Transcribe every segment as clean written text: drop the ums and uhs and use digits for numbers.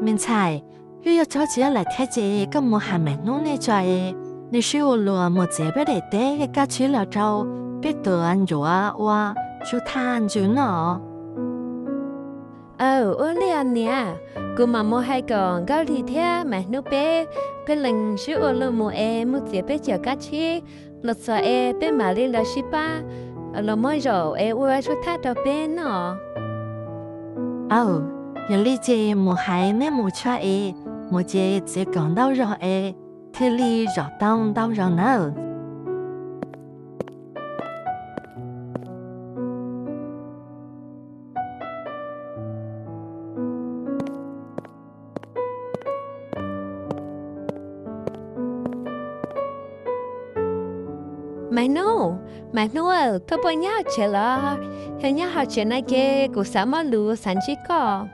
明才，又要找姐来睇姐，咁我还没弄呢在，你是我罗莫姐不得的，一家去了找，别得安住啊，哇，就他安住呢。我俩呢，กูมาโมให้ก่อนก็รีเทียแม่นุเป้เป็นหลังชื่อโอลโมมุเจเป้เจียกัชีลดซอเป็นมาลีลาชิปาเราไม่รอวัวชุดท่าตัวเป็นเนาะ有理解莫还那莫错莫姐只讲到热这里热到热闹。mày nuôi tôi bây giờ chơi là hiện giờ họ chơi này cái cuộc sống mà lú sản chỉ có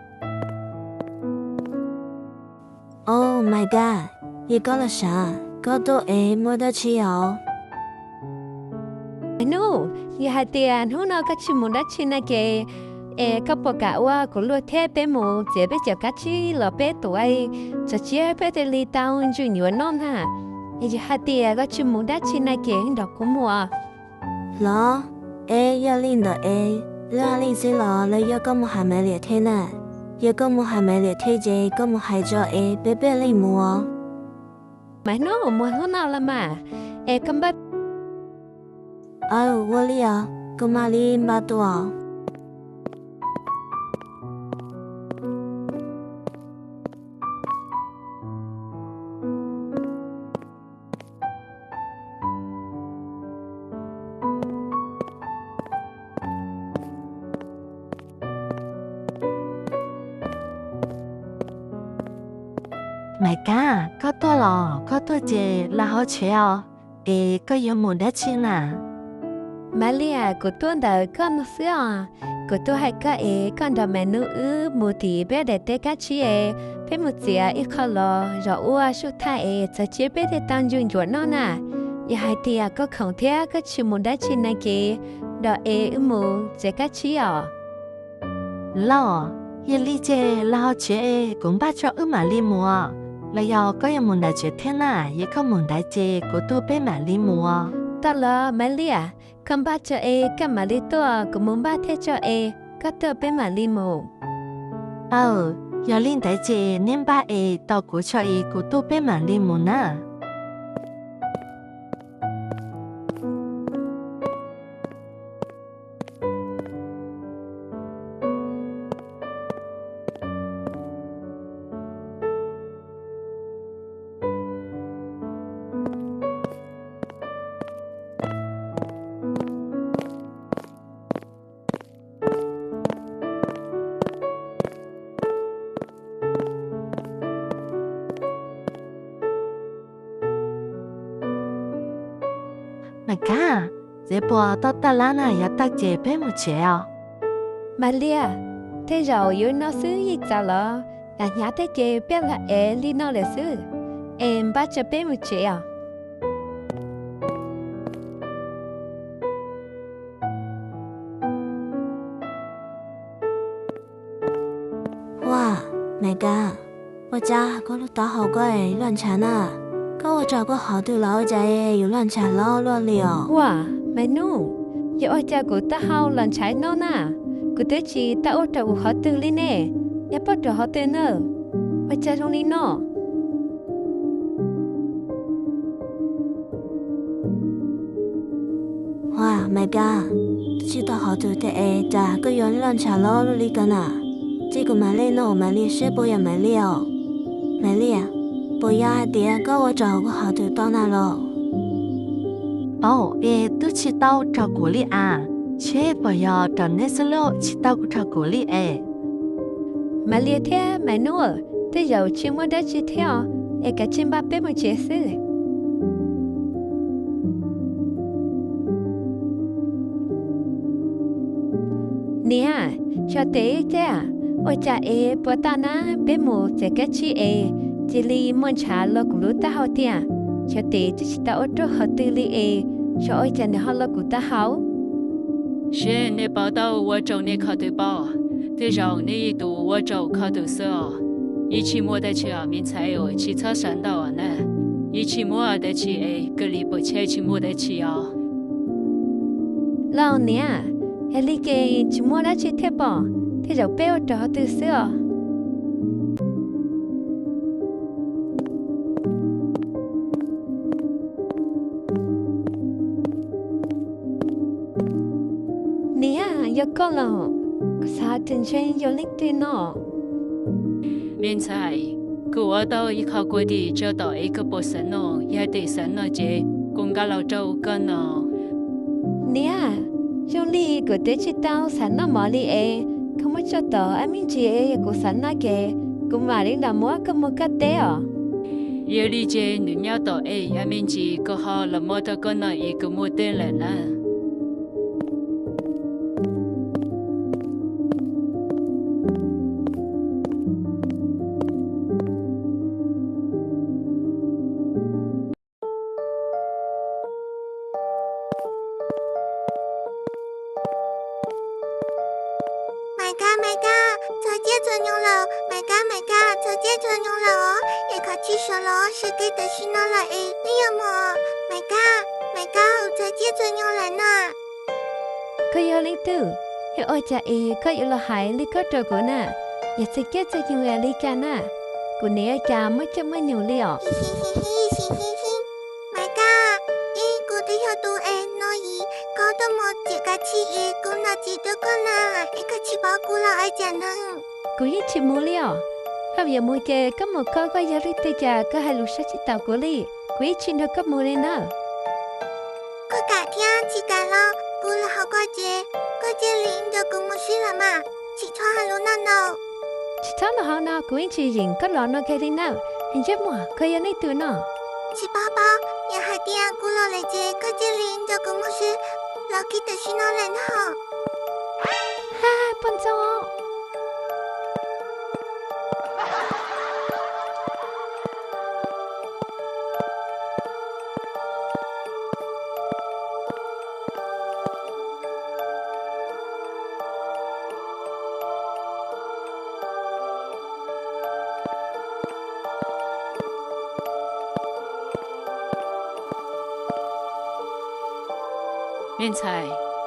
Oh my god, 你搞了啥？搞到没得吃哦。mày nuôi giờ hai tiền hôm nào các chị muốn đã chơi này cái các bộ cả wa của lúa thế bé mù dễ bé chở các chị là bé tuổi cho chị bé để đi tao chú nhiều non ha giờ hai tiền các chị muốn đã chơi này cái đó cũng mua咯，要领的那领子了，了要个么还没聊天呢，要个么还没聊天啫，个么还做别别领么哦。mày nuôi mua hôm nào là mà cầm bắt 我哩啊，个嘛哩巴多啊。mày cả có tôi lò có tôi chị là họ chéo có yêu muốn đã chi nè Malia của tôi đã con xưa của tôi hay cái con đã mẹ nữ một tí bé để té cá chi bé một gì ít khó lo rồi ua số thay cho chị bé để tăng dung chuẩn nó nè giờ hai tia có không thế có chỉ muốn đã chi này kia đó mù chỉ cá chi lo giờ lý chị là họ chế cũng bắt cho mà li mua là do có yêu muốn đã chế thế nè giờ có muốn đã chế của tôi bé mà li mua ta là Malia không bắt cho cái mà li to cũng muốn bắt thế cho các tôi bé mà li mù giờ linh đại chế nên ba tao của cho của tôi bé mà li mua nè mày cả dễ bỏ tao ta lá này ya ta chế bé một chế Malia thế rồi yêu nó xứ gì sao lo nhà thế chế bé là li nó là xứ em bắt cho bé một chế哇，my god，我家嗰度打好贵乱产啊！跟我找个好对老家有乱产了乱了。哇mày nu giờ ở cha của ta hao lần trái nó nè của tới chỉ ta ở trâu họ từ lên nè nhà bắt đầu họ tên nữa ở cha trong đi nó哇，my god，知道好对的咋个有乱产了哩个呢？这个买嘞呢，买嘞是不要买了，买了。不要点跟我找个好对到那了。都知道照顾你切不要找那些了，知道照顾你mà liệt thế mày nuôi tới giờ chỉ muốn đã chỉ theo cả chim ba bé một chế sư nè cho tế thế ôi cha bữa ta na bé một chế cái chi chỉ li muốn trả lo của lũ ta hao tiền cho tế chỉ ta ở chỗ họ tư li cho ôi cha này họ lo của ta hao She ne bảo đâu我找你考对包，对让你读我找考对色。一起摸得起啊，明才有汽车上到啊呢，一起摸得起哎，个里不切起摸得起啊。老娘，还里给去摸得起贴吧，贴着背后找对色。你啊，要讲了，啥天天有领导呢？明才，我到一考过的找到一个博士呢，也得上了这公家老周个呢。你啊，用力个得去到山那毛里诶，可么找到阿明姐也个山那个，个马领导么个么个得哦。有理解你要到哎，也明记个好了么的个呢一个么的人呢。My God，再见做牛了 ，My God，My God，再见做牛了哦，也考起手了，是给的是那了哎，你有么 ？My God，My God，再见做牛了呢。可有领导，有爱家诶，可有了海里个着个呢，也是给这用来理解呢，个你要家么就么牛了。嘿嘿嘿嘿嘿嘿嘿 ，My God，我的小肚哎，那伊搞得么这个起伊，我那记得个呢，一个吃饱骨了爱家呢。个一起么了，他有么个个么个个要理对家个还路上去到个里，个一起那个么的呢？我改天去改了，过了好过节，过节领就跟我睡了嘛，起床还路那呢。其他的好呢，个一起人个老那个的呢，很热么？个有你对呢？吃饱饱，也还点过了来节，过节领就跟我睡，老记得是那人哈。哈，笨重哦。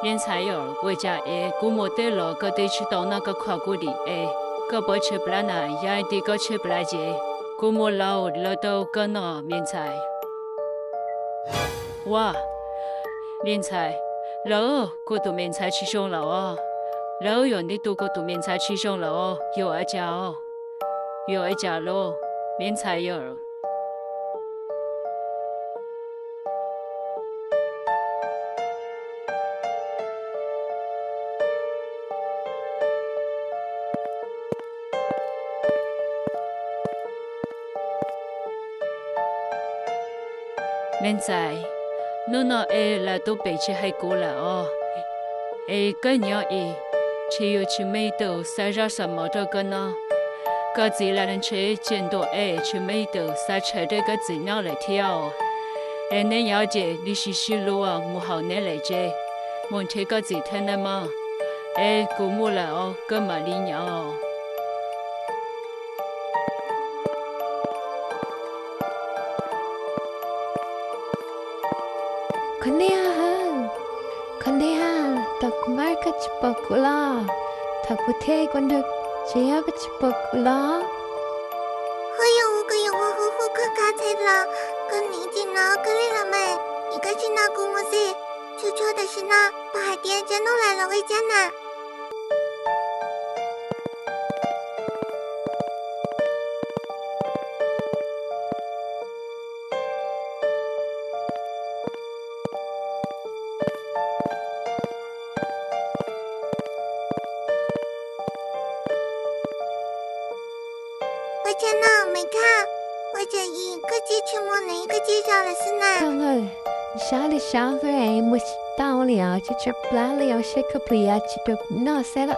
明才有我家诶，古莫得了个得去到那个跨过里诶，个不吃不来呢，也得个吃不来节，古莫老到个呢明才。哇，明才，老个都明才吃上了哦，老有你都个都明才吃上了哦，有爱家哦，有爱家咯，明才有。明仔，侬那来都背起海过了哦，个鸟只有去美豆晒热什么这个呢？个自然人吃见到去美豆晒吃这个子鸟来跳，你要姐你是西路啊，木好你来姐，莫吃个子听的吗？古木了哦，个马里鸟哦。คนเดียตกมาก็จะปกุลาถ้ากูเทคนเด็กจะ要不จะปกุลา个有我呼呼可刚才了，跟你进了跟里了没？一个是那公我是，悄悄的是那把海淀家弄来了回家呢。我家呢没看，我这一个接去摸哪一个介绍了是呢？当然，下里小个人没到了，就吃不来了，些个不要吃都那些了。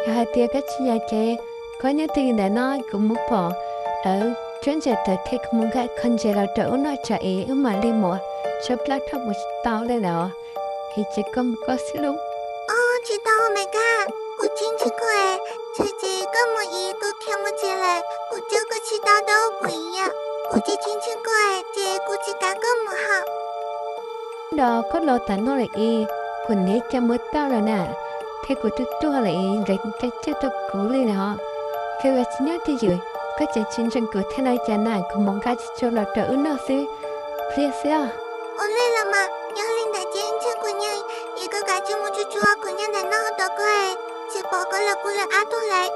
要还第二个吃呀个，看你听的那个木包，真正的 take 木个看见了的那这马里莫，吃不来他没到了，一直咁个思路。哦，知道 Oh my god！我进去过哎，自己根本一个看不见来，我我这个吃到都不一样，估计亲亲过来这估计感更不好。đó có lo tận nó lại quần nấy cho mới tao rồi nè thế của tôi lại rồi cái chết tôi cũ lên họ khi mà xin nhớ thì rồi có chạy trên chân của thế này chả nào cũng mong cái cho là trở nó xí phía xí 我累了嘛，要领大家一起过年，一个家就没去做过年的那好多个哎，只包个了过了阿多来。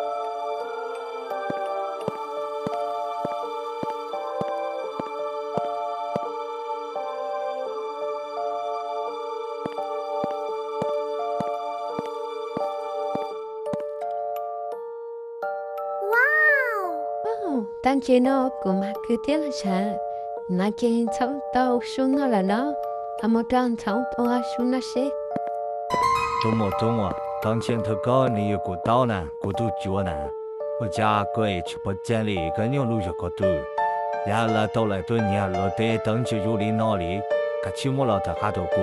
但chỉ nó của mà cứ tiếc là sao nó kia sống tao xuống nó là nó một tròn sống tao xuống nó sẽ 懂我，当前头高你有个岛呢，过度脚呢，我家个去不建立一个牛路就过度，然后到来多年了，得等就有里哪里，可起码了他还都过。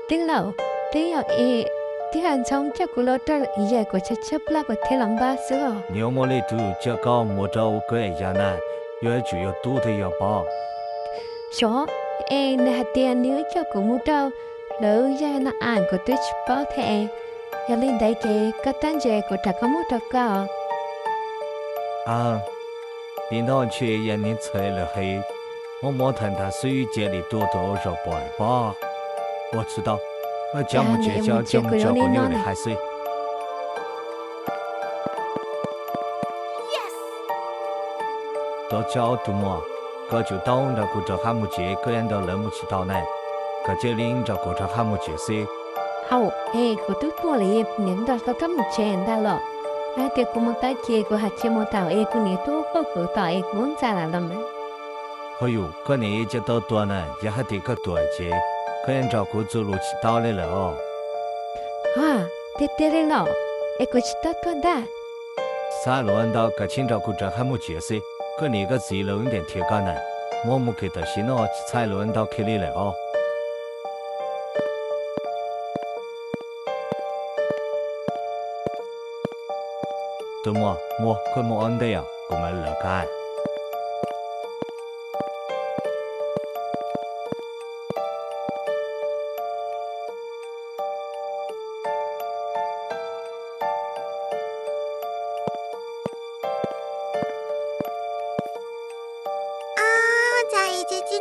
tiếng lẩu tiếng ăn xong chắc của nó trở ý vậy của chắc chấp là của thế làm ba xưa牛么里头这个么着个呀呢，越就要多的要包。chó nè tiền nếu cho của mua đâu lỡ ra nó ăn của tôi bao thế giờ lên đây cái tan dễ của ta có mua đâu cả 啊，领导去也你猜了黑，我没谈他属于家里多多少包吧，我知道，我讲不结交讲不交过牛的海水。到交多么，个就当着过着还没结，个人都来不起到呢，个就领着过着还没结噻。 hậu của tôi mua lại những đó tao cắm một chén đã lọ hai tiệc của một tay kia của hạt chia một tàu của nhiều tôi có của tàu muốn ra là làm ấy 还有，个人一直到多呢，也还得个多些，个人照顾走路去到来了哦。 tết tết lên lọ của chị tao tuần đã 三路按到个清照顾着还没结噻，个那个自路有点铁杆呢，我们去到新哦，去踩路按到去里来哦。对么，我可没安的呀，我们来看。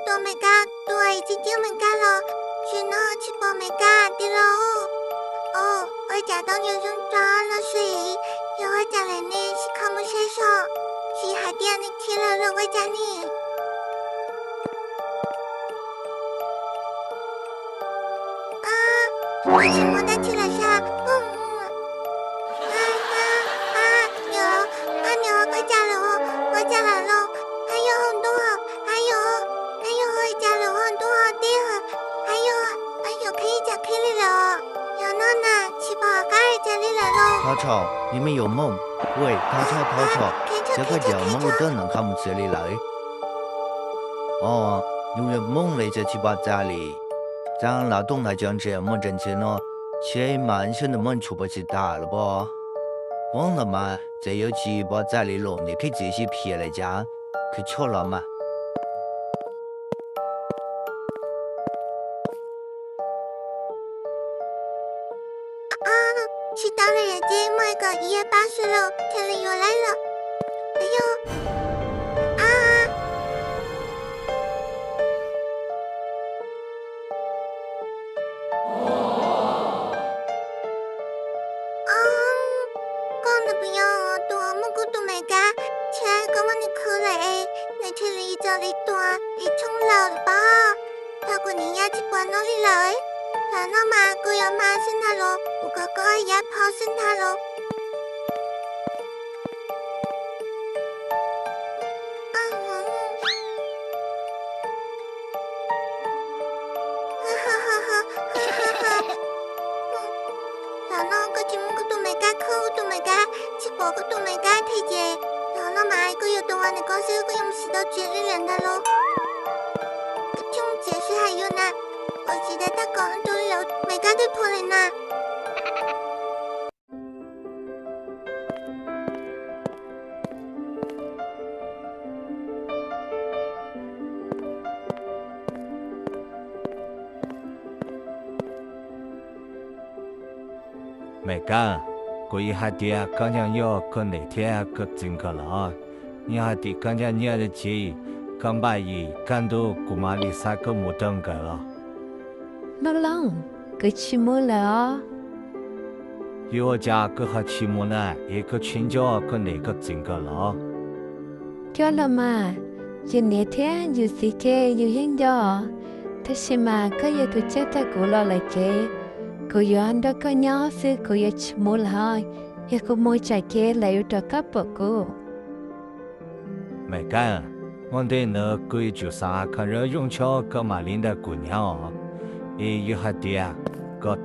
多没干，对，今天没干了，去哪去包没干的喽？哦，我家到牛上抓了水，有我家来呢是看不身上，是海淀的天了了我家呢。啊，我去摸到去了啥？牛，快家了哦，我家来了，还有很多，还有。 家里很多的，还有可以家可以了，有娜娜去跑咖喱家里来了。涛涛，你们有梦？喂，涛涛，这个叫梦都能看不这里来。哦，因为梦来这去把家里，咱劳动来讲这么挣钱呢，钱慢些的梦出不去大了不？忘了嘛，这有几把家里了，你可以这些撇来讲，可错了嘛。 去到了人家某个180楼，天里又来了。哎呦，讲的不要多么个都没干，钱跟我你可来，那天里这里多，你冲老了吧？他过年要去管哪里来？ 然后嘛，我要马生他喽，我哥哥也跑生他喽。然后个节目个都没干，客户都没干，直播个都没干，推荐。然后嘛，一个有的话那个是个用洗到绝里人的喽。个节目解释还有呢。 我记得他讲都有每个都破了呢。没干，过一下爹刚将要跟那天个整个了，你还得刚将你的记，刚把伊干到古马里三个木等个了。nó lòng cái chi mua là 有家个和期末呢，一个群教跟那个整个了。 cho là mà giờ nè thế giờ xí kê giờ hiện giờ thế xí mà có giờ tụi chết ta cũng lo lại kê cô giờ anh đó có nhớ xí cô giờ chỉ mua là hơi giờ cô mua trái kê lại cho các bộ cô 没干，我对那个就啥看人用桥个马林的姑娘哦，也有下爹个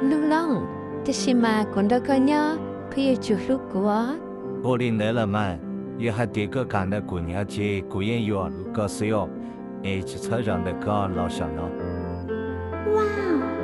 lúc lòng thế xí mà cũng đó có nhớ có giờ chụp lúc của 我领来了嘛，有下爹个干的姑娘节，姑爷要个是要，一起车上的个老乡了。哇哦！